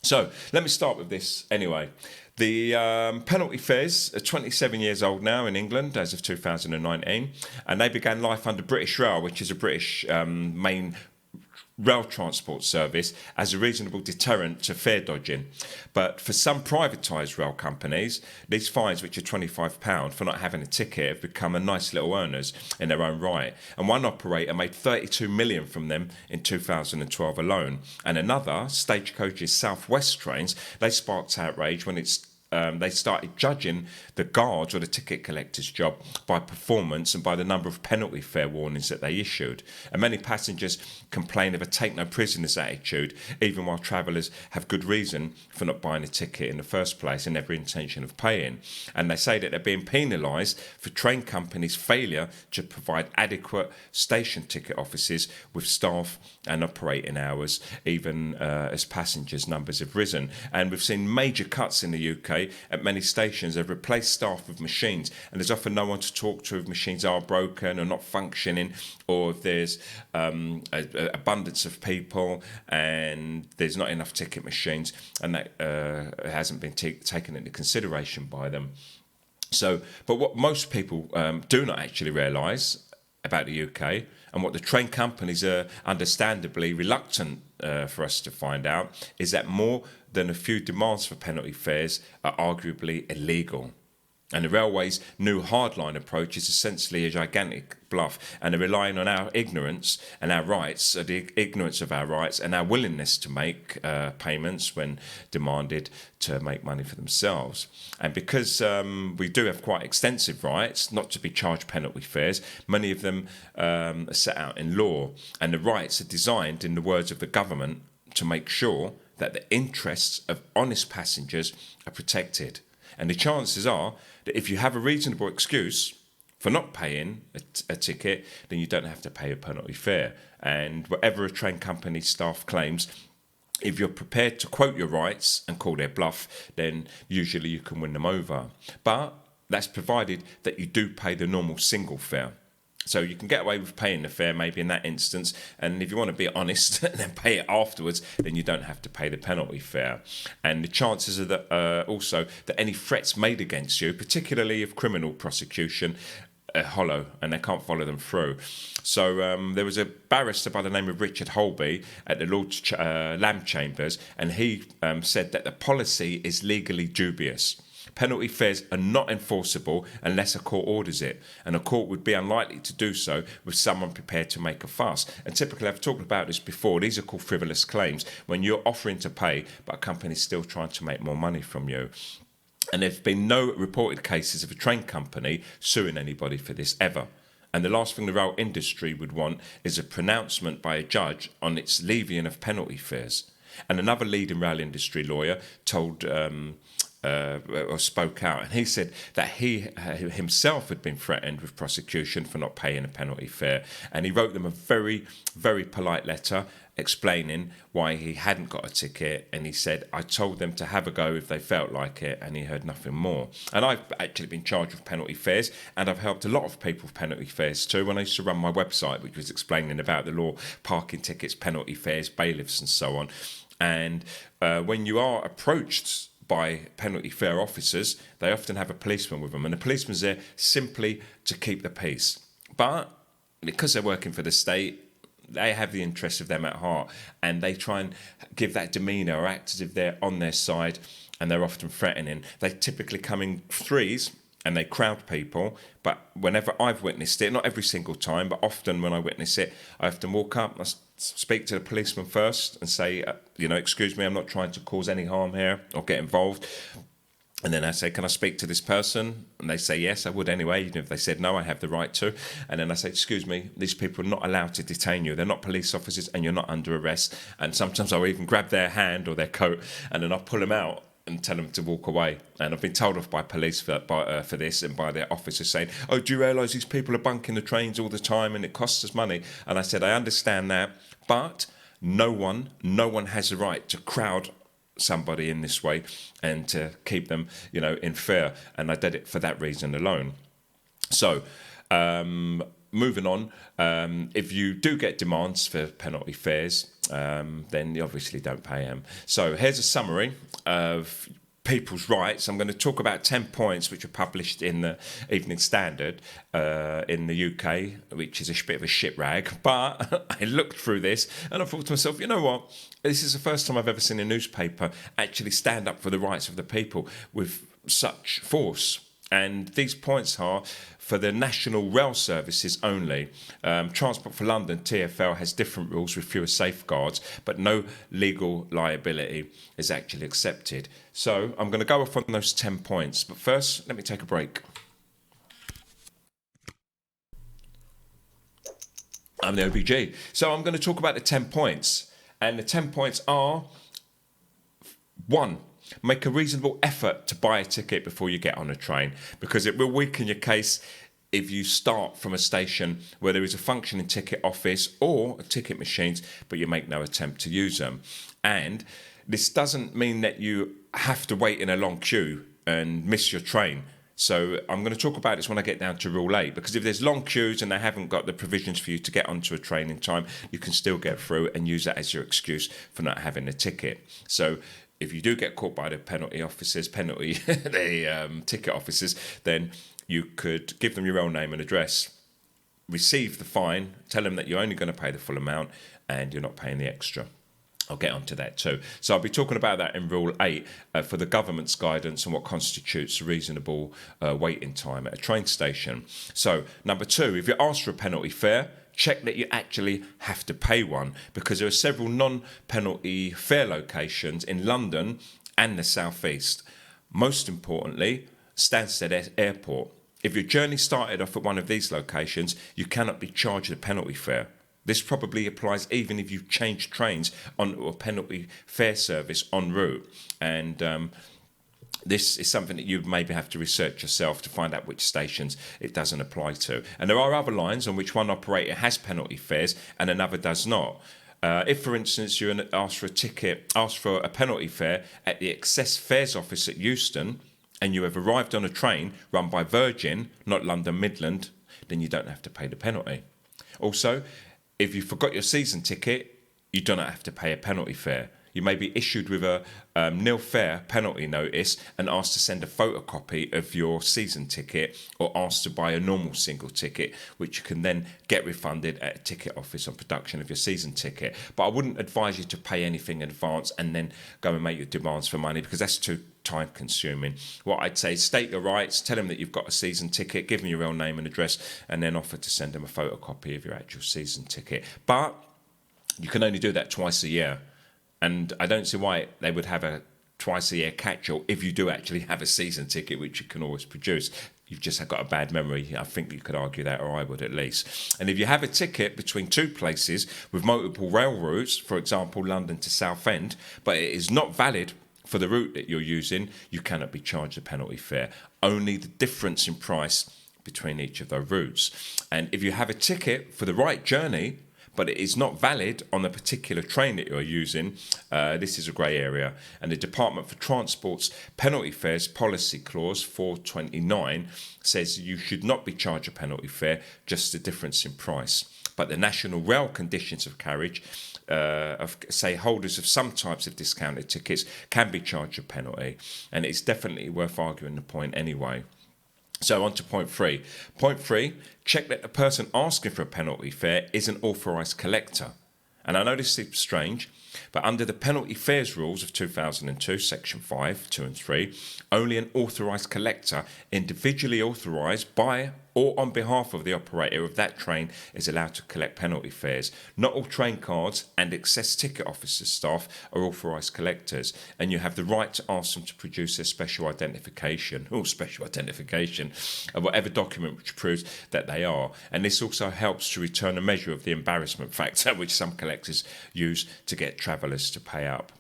So let me start with this anyway. The penalty fares are 27 years old now in England as of 2019, and they began life under British Rail, which is a British main rail transport service, as a reasonable deterrent to fare dodging. But for some privatized rail companies, these fines, which are £25 for not having a ticket, have become a nice little earners in their own right. And one operator made 32 million from them in 2012 alone. And another, Stagecoach's South West trains, they sparked outrage when they started judging the guards or the ticket collector's job by performance and by the number of penalty fare warnings that they issued. And many passengers complain of a take no prisoners attitude, even while travellers have good reason for not buying a ticket in the first place and every intention of paying. And they say that they're being penalised for train companies' failure to provide adequate station ticket offices with staff and operating hours, even as passengers' numbers have risen. And we've seen major cuts in the UK at many stations. They've replaced staff with machines, and there's often no one to talk to if machines are broken or not functioning, or if there's an abundance of people and there's not enough ticket machines, and that hasn't been taken into consideration by them. So, but what most people do not actually realise about the UK, and what the train companies are understandably reluctant for us to find out, is that more than a few demands for penalty fares are arguably illegal. And the railway's new hardline approach is essentially a gigantic bluff, and they're relying on our ignorance and our rights, or the ignorance of our rights, and our willingness to make payments when demanded to make money for themselves. And because we do have quite extensive rights not to be charged penalty fares, many of them are set out in law, and the rights are designed, in the words of the government, to make sure that the interests of honest passengers are protected. And the chances are that if you have a reasonable excuse for not paying a ticket, then you don't have to pay a penalty fare. And whatever a train company staff claims, if you're prepared to quote your rights and call their bluff, then usually you can win them over. But that's provided that you do pay the normal single fare. So you can get away with paying the fare maybe in that instance, and if you want to be honest and then pay it afterwards, then you don't have to pay the penalty fare. And the chances are that also that any threats made against you, particularly of criminal prosecution, are hollow, and they can't follow them through. So there was a barrister by the name of Richard Holby at the Lord's Lamb Chambers, and he said that the policy is legally dubious. Penalty fares are not enforceable unless a court orders it, and a court would be unlikely to do so with someone prepared to make a fuss. And typically, I've talked about this before, these are called frivolous claims, when you're offering to pay but a company's still trying to make more money from you. And there have been no reported cases of a train company suing anybody for this ever. And the last thing the rail industry would want is a pronouncement by a judge on its levying of penalty fares. And another leading rail industry lawyer told or spoke out, and he said that he himself had been threatened with prosecution for not paying a penalty fare, and he wrote them a very, very polite letter explaining why he hadn't got a ticket, and he said, I told them to have a go if they felt like it, and he heard nothing more. And I've actually been charged with penalty fares, and I've helped a lot of people with penalty fares too. When I used to run my website, which was explaining about the law, parking tickets, penalty fares, bailiffs and so on. And when you are approached by penalty fare officers, they often have a policeman with them, and the policeman's there simply to keep the peace. But because they're working for the state, they have the interests of them at heart, and they try and give that demeanour or act as if they're on their side, and they're often threatening. They typically come in threes and they crowd people, but whenever I've witnessed it, not every single time, but often when I witness it, I often walk up and I speak to the policeman first and say, excuse me, I'm not trying to cause any harm here or get involved. And then I say, can I speak to this person? And they say, yes, I would anyway. Even if they said no, I have the right to. And then I say, excuse me, these people are not allowed to detain you. They're not police officers and you're not under arrest. And sometimes I'll even grab their hand or their coat and then I'll pull them out and tell them to walk away. And I've been told off by police for this and by their officers saying, oh, do you realise these people are bunking the trains all the time and it costs us money? And I said, I understand that, but no one has the right to crowd somebody in this way and to keep them, in fear. And I did it for that reason alone. So, moving on, if you do get demands for penalty fares, then you obviously don't pay them. So here's a summary of people's rights. I'm going to talk about 10 points which were published in the Evening Standard in the UK, which is a bit of a shit rag. But I looked through this and I thought to myself, you know what? This is the first time I've ever seen a newspaper actually stand up for the rights of the people with such force. And these points are for the national rail services only. Transport for London, TfL, has different rules with fewer safeguards, but no legal liability is actually accepted. So I'm going to go off on those 10 points. But first, let me take a break. I'm the OBG. So I'm going to talk about the 10 points. And the 10 points are: 1. Make a reasonable effort to buy a ticket before you get on a train, because it will weaken your case if you start from a station where there is a functioning ticket office or ticket machines, but you make no attempt to use them. And this doesn't mean that you have to wait in a long queue and miss your train. So I'm going to talk about this when I get down to Rule 8, because if there's long queues and they haven't got the provisions for you to get onto a train in time, you can still get through and use that as your excuse for not having a ticket. So if you do get caught by the ticket officers, then you could give them your real name and address, receive the fine, tell them that you're only going to pay the full amount and you're not paying the extra. I'll get onto that too. So I'll be talking about that in Rule 8 for the government's guidance on what constitutes a reasonable waiting time at a train station. So number 2, if you're asked for a penalty fare, check that you actually have to pay one, because there are several non-penalty fare locations in London and the South East. Most importantly, Stansted Airport. If your journey started off at one of these locations, you cannot be charged a penalty fare. This probably applies even if you've changed trains onto a penalty fare service en route. And this is something that you maybe have to research yourself to find out which stations it doesn't apply to. And there are other lines on which one operator has penalty fares and another does not. If, for instance, you're asked for a penalty fare at the excess fares office at Euston, and you have arrived on a train run by Virgin, not London Midland, then you don't have to pay the penalty. Also, if you forgot your season ticket, you do not have to pay a penalty fare. You may be issued with a nil fare penalty notice and asked to send a photocopy of your season ticket, or asked to buy a normal single ticket, which you can then get refunded at a ticket office on production of your season ticket. But I wouldn't advise you to pay anything in advance and then go and make your demands for money, because that's too time consuming. What I'd say is state your rights, tell them that you've got a season ticket, give them your real name and address, and then offer to send them a photocopy of your actual season ticket. But you can only do that twice a year. And I don't see why they would have a twice-a-year catch-all if you do actually have a season ticket, which you can always produce. You've just got a bad memory. I think you could argue that, or I would at least. And if you have a ticket between two places with multiple rail routes, for example, London to Southend, but it is not valid for the route that you're using, you cannot be charged a penalty fare. Only the difference in price between each of those routes. And if you have a ticket for the right journey, but it is not valid on the particular train that you're using, this is a grey area. And the Department for Transport's penalty fares policy clause 429 says you should not be charged a penalty fare, just the difference in price. But the national rail conditions of carriage say holders of some types of discounted tickets can be charged a penalty. And it's definitely worth arguing the point anyway. So on to point 3. Point 3, check that the person asking for a penalty fare is an authorised collector. And I know this seems strange, but under the penalty fares rules of 2002, section 5, 2 and 3, only an authorised collector, individually authorised by or on behalf of the operator of that train, is allowed to collect penalty fares. Not all train cards and excess ticket officer staff are authorised collectors, and you have the right to ask them to produce their special identification, of whatever document which proves that they are. And this also helps to return a measure of the embarrassment factor which some collectors use to get travellers to pay up.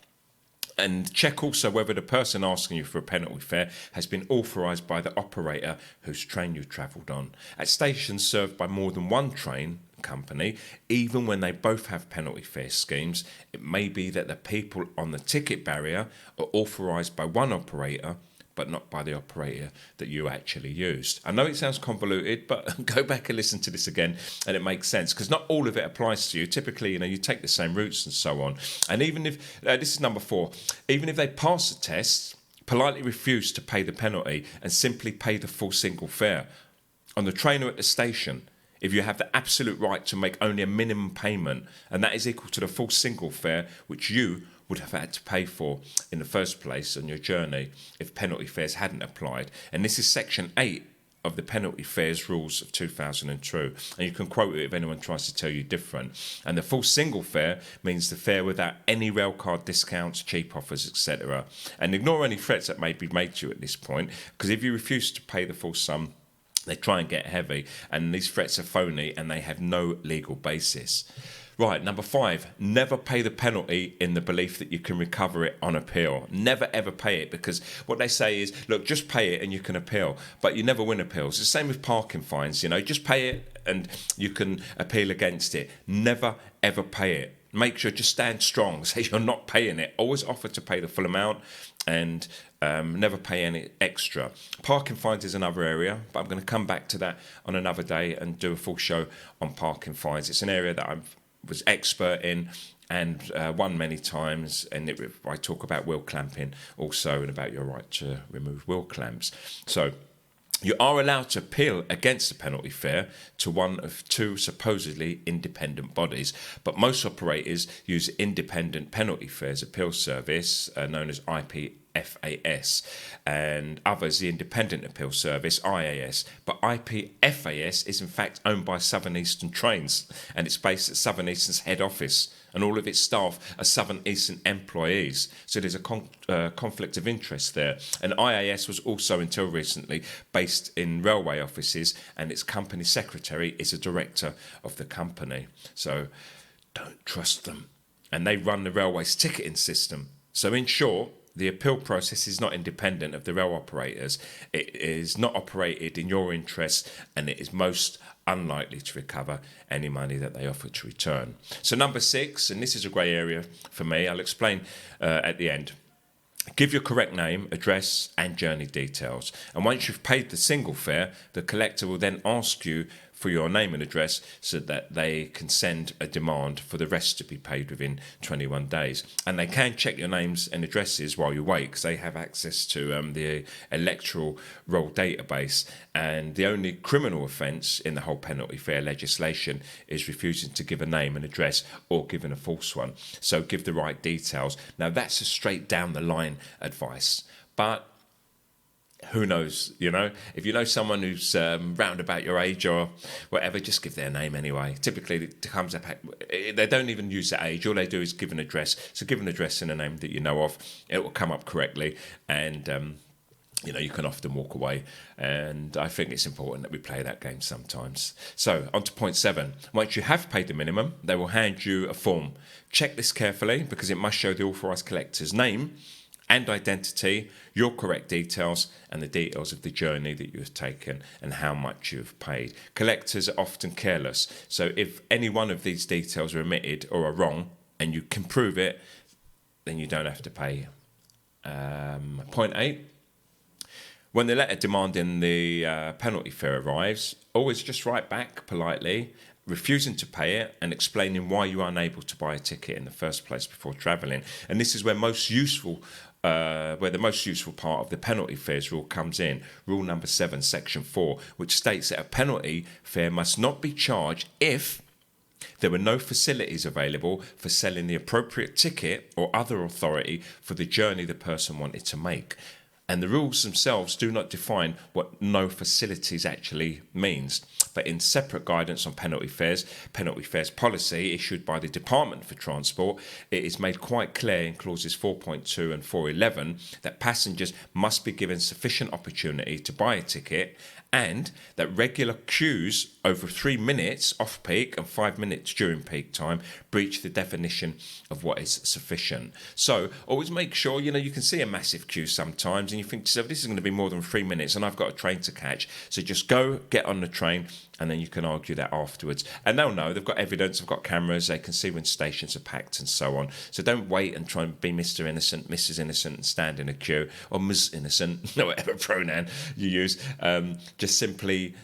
And check also whether the person asking you for a penalty fare has been authorised by the operator whose train you travelled on. At stations served by more than one train company, even when they both have penalty fare schemes, it may be that the people on the ticket barrier are authorised by one operator but not by the operator that you actually used. I know it sounds convoluted, but go back and listen to this again and it makes sense, because not all of it applies to you. Typically, you take the same routes and so on. And even if, this is number 4, even if they pass the test, politely refuse to pay the penalty and simply pay the full single fare. On the train or at the station, if you have the absolute right to make only a minimum payment, and that is equal to the full single fare which you would have had to pay for in the first place on your journey if penalty fares hadn't applied. And this is section 8 of the penalty fares rules of 2002, and you can quote it if anyone tries to tell you different. And the full single fare means the fare without any railcard discounts, cheap offers, etc. And ignore any threats that may be made to you at this point, because if you refuse to pay the full sum, they try and get heavy, and these threats are phony and they have no legal basis. Right, number 5, never pay the penalty in the belief that you can recover it on appeal. Never ever pay it, because what they say is, look, just pay it and you can appeal, but you never win appeals. It's the same with parking fines, just pay it and you can appeal against it. Never ever pay it. Make sure, just stand strong, say you're not paying it. Always offer to pay the full amount, and never pay any extra. Parking fines is another area, but I'm going to come back to that on another day and do a full show on parking fines. It's an area that I was expert in and won many times, and I talk about wheel clamping also, and about your right to remove wheel clamps. So you are allowed to appeal against the penalty fare to one of 2 supposedly independent bodies, but most operators use independent penalty fares appeal service, known as IPFAS, and others the Independent Appeal Service, IAS. But IPFAS is in fact owned by Southern Eastern Trains, and it's based at Southern Eastern's head office, and all of its staff are Southern Eastern employees. So there's a conflict of interest there. And IAS was also, until recently, based in railway offices, and its company secretary is a director of the company. So don't trust them. And they run the railway's ticketing system. So in short, the appeal process is not independent of the rail operators. It is not operated in your interest, and it is most unlikely to recover any money that they offer to return. So number 6, and this is a grey area for me, I'll explain at the end. Give your correct name, address and journey details. And once you've paid the single fare, the collector will then ask you for your name and address so that they can send a demand for the rest to be paid within 21 days. And they can check your names and addresses while you wait, because they have access to the electoral roll database. And the only criminal offence in the whole penalty fare legislation is refusing to give a name and address or giving a false one. So give the right details. Now that's a straight down the line advice, but who knows, if you know someone who's round about your age or whatever, just give their name anyway. Typically it comes up, they don't even use the age, all they do is give an address. So give an address and a name that you know of, it will come up correctly, and you can often walk away. And I think it's important that we play that game sometimes. So on to point 7. Once you have paid the minimum, they will hand you a form. Check this carefully, because it must show the authorised collector's name and identity, your correct details, and the details of the journey that you have taken and how much you have paid. Collectors are often careless, so if any one of these details are omitted or are wrong, and you can prove it, then you don't have to pay. Point 8. When the letter demanding the penalty fare arrives, always just write back politely, refusing to pay it and explaining why you are unable to buy a ticket in the first place before travelling. And this is where the most useful part of the penalty fares rule comes in. Rule number 7, section 4, which states that a penalty fare must not be charged if there were no facilities available for selling the appropriate ticket or other authority for the journey the person wanted to make. And the rules themselves do not define what no facilities actually means. But in separate guidance on penalty fares policy issued by the Department for Transport, it is made quite clear in clauses 4.2 and 4.11 that passengers must be given sufficient opportunity to buy a ticket, and that regular queues over 3 minutes off peak and 5 minutes during peak time breach the definition of what is sufficient. So always make sure, you can see a massive queue sometimes, and you think to yourself, this is going to be more than 3 minutes and I've got a train to catch. So just go, get on the train, and then you can argue that afterwards. And they'll know, they've got evidence, they've got cameras, they can see when stations are packed and so on. So don't wait and try and be Mr. Innocent, Mrs. Innocent and stand in a queue, or Ms. Innocent, whatever pronoun you use. Just simply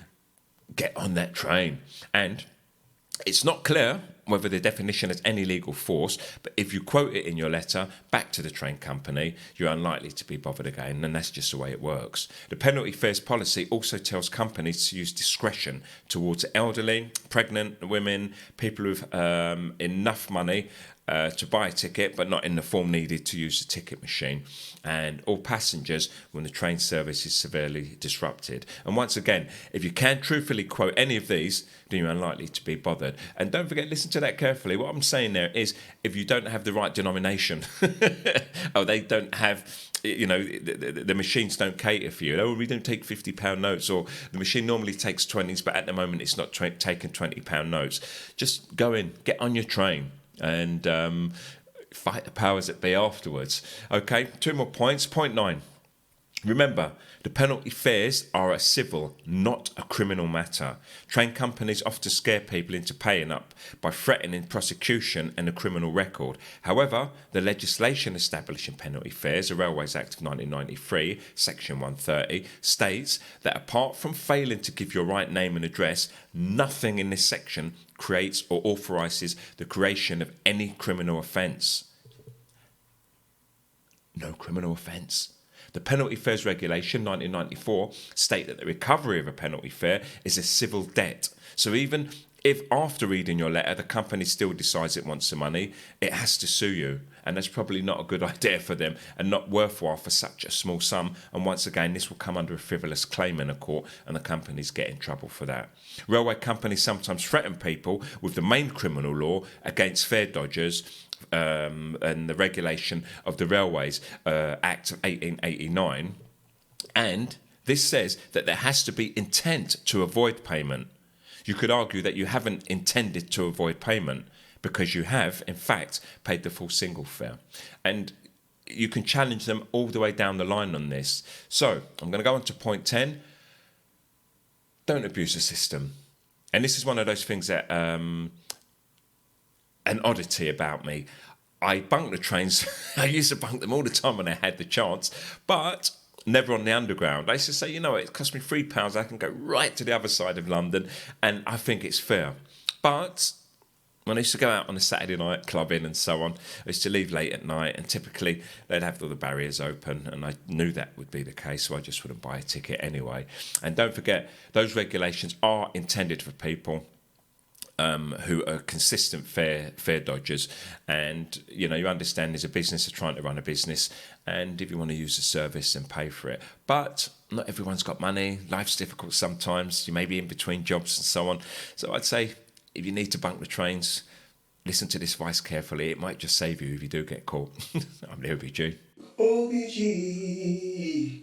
get on that train. And it's not clear whether the definition has any legal force, but if you quote it in your letter back to the train company, you're unlikely to be bothered again, and that's just the way it works. The penalty fares policy also tells companies to use discretion towards elderly, pregnant women, people with enough money to buy a ticket, but not in the form needed to use the ticket machine, and all passengers when the train service is severely disrupted. And once again, if you can truthfully quote any of these, then you're unlikely to be bothered. And don't forget, listen to that carefully. What I'm saying there is, if you don't have the right denomination, or they don't have, the machines don't cater for you. Oh, we don't take £50 notes, or the machine normally takes 20s, but at the moment it's not taking £20 notes. Just go in, get on your train, and fight the powers that be afterwards. Okay, 2 more points. Point 9. Remember, the penalty fares are a civil, not a criminal matter. Train companies often scare people into paying up by threatening prosecution and a criminal record. However, the legislation establishing penalty fares, the Railways Act of 1993, Section 130, states that apart from failing to give your right name and address, nothing in this section creates or authorises the creation of any criminal offence. No criminal offence. The Penalty Fares Regulation 1994 state that the recovery of a penalty fare is a civil debt. So even if after reading your letter the company still decides it wants the money, it has to sue you. And that's probably not a good idea for them and not worthwhile for such a small sum. And once again, this will come under a frivolous claim in a court, and the companies get in trouble for that. Railway companies sometimes threaten people with the main criminal law against fare dodgers, and the regulation of the Railways Act of 1889. And this says that there has to be intent to avoid payment. You could argue that you haven't intended to avoid payment because you have, in fact, paid the full single fare. And you can challenge them all the way down the line on this. So I'm going to go on to point 10. Don't abuse the system. And this is one of those things that... an oddity about me. I bunk the trains. I used to bunk them all the time when I had the chance, but never on the underground. I used to say, it cost me £3. I can go right to the other side of London, and I think it's fair. But when I used to go out on a Saturday night clubbing and so on, I used to leave late at night, and typically they'd have all the barriers open, and I knew that would be the case, so I just wouldn't buy a ticket anyway. And don't forget, those regulations are intended for people who are consistent fare dodgers, and you understand there's a business, they're trying to run a business, and if you want to use the service, then pay for it. But not everyone's got money, life's difficult sometimes, you may be in between jobs and so on. So I'd say if you need to bunk the trains, listen to this advice carefully. It might just save you if you do get caught. I'm the OBG. OBG.